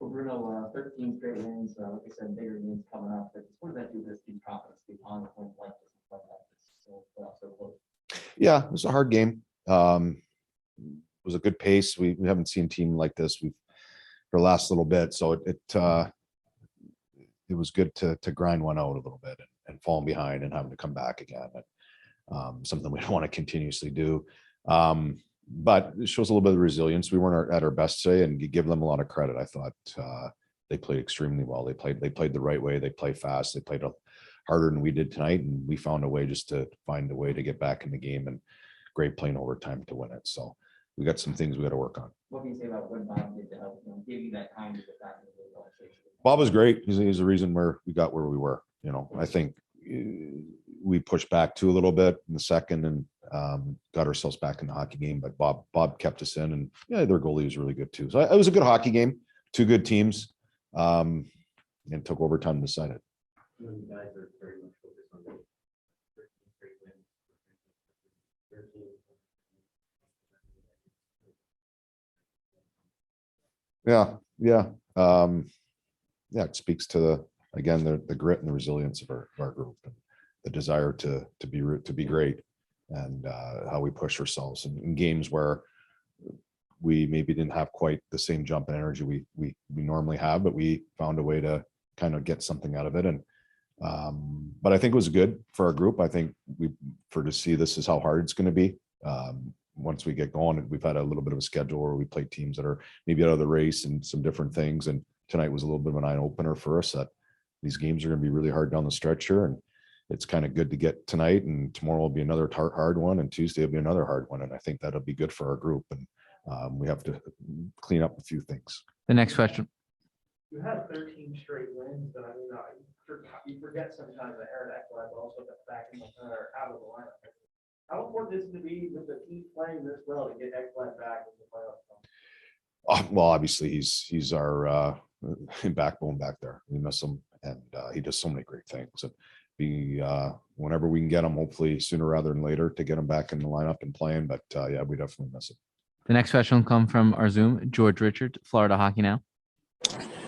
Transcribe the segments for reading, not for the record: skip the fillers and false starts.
Well, Bruno, 13 straight wins, like I said, bigger games coming up. But what does that do to this team confidence on the point like this and like this? So close. Yeah, it was a hard game. It was a good pace. We haven't seen a team like this for the last little bit, so it was good to grind one out a little bit and falling behind and having to come back again. Something we don't want to continuously do. But it shows a little bit of resilience. We weren't at our best today, and you give them a lot of credit. I thought they played extremely well. They played the right way. They played fast. They played harder than we did tonight, and we found a way just to find a way to get back in the game, and great playing overtime to win it. So we got some things we got to work on. What can you say about what Bob did to help give you that time to get back into the conversation? Bob was great. He's the reason we got where we were. I think we pushed back a little bit in the second and got ourselves back in the hockey game. But Bob kept us in, and yeah, their goalie was really good too. So it was a good hockey game. Two good teams, and took overtime to decide it. You guys are very much focused on the 13 straight wins. Yeah. It speaks to the grit and the resilience of our group, and the desire to be great, and how we push ourselves in games where we maybe didn't have quite the same jump in energy we normally have, but we found a way to kind of get something out of it. And but I think it was good for our group. I think to see this is how hard it's going to be. Once we get going, we've had a little bit of a schedule where we play teams that are maybe out of the race and some different things. And tonight was a little bit of an eye opener for us that these games are going to be really hard down the stretch here. And it's kind of good to get tonight, and tomorrow will be another hard one, and Tuesday will be another hard one. And I think that'll be good for our group. And we have to clean up a few things. The next question. You have 13 straight wins, but I mean, you forget sometimes that Aaron Ekblad also got back in out of the lineup. How important is it to be with the team playing this well to get Ekblad back in the playoffs? Well, obviously he's our backbone back there. We miss him, and he does so many great things. And whenever we can get him, hopefully sooner rather than later, to get him back in the lineup and playing. But yeah, we definitely miss him. The next question will come from our Zoom, George Richard, Florida Hockey Now.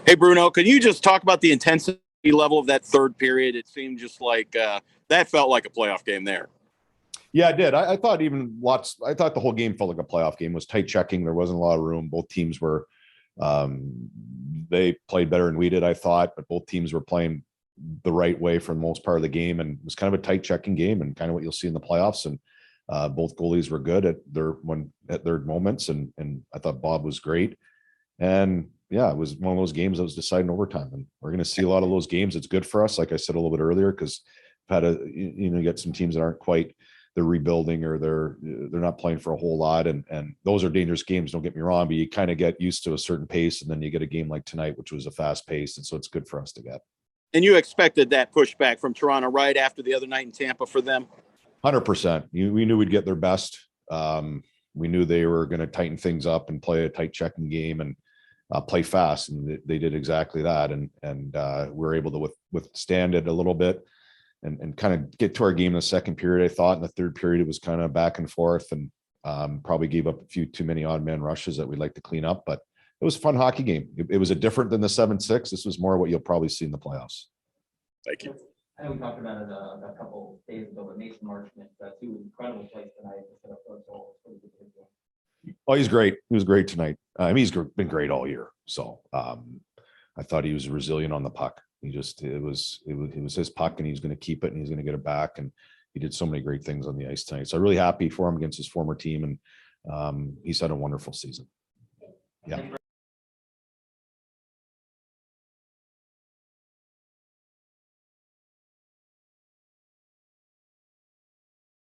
Hey, Bruno, can you just talk about the intensity level of that third period? It seemed just like that felt like a playoff game there. Yeah, it did. I thought the whole game felt like a playoff game. It was tight checking. There wasn't a lot of room. Both teams were, they played better than we did, I thought, but both teams were playing the right way for the most part of the game. And it was kind of a tight checking game, and kind of what you'll see in the playoffs. And both goalies were good at their moments. And I thought Bob was great. And yeah, it was one of those games that was decided in overtime. And we're going to see a lot of those games. It's good for us, like I said a little bit earlier, because we've had you get some teams that aren't quite, they're rebuilding, or they're not playing for a whole lot. And those are dangerous games, don't get me wrong, but you kind of get used to a certain pace, and then you get a game like tonight, which was a fast pace. And so it's good for us to get. And you expected that pushback from Toronto right after the other night in Tampa for them? 100%. We knew we'd get their best. We knew they were going to tighten things up and play a tight checking game and play fast. And they did exactly that. And we were able to withstand it a little bit. And kind of get to our game in the second period. I thought in the third period, it was kind of back and forth, and probably gave up a few too many odd man rushes that we'd like to clean up, but it was a fun hockey game. It was a different than the 7-6. This was more what you'll probably see in the playoffs. Thank you. I know we talked about it a couple days ago, but Mason Marchment, two incredible plays tonight to set up those goals. Oh, he's great. He was great tonight. He's been great all year. So I thought he was resilient on the puck. It was his puck, and he's going to keep it, and he's going to get it back. And he did so many great things on the ice tonight. So I'm really happy for him against his former team. And he's had a wonderful season. Yeah.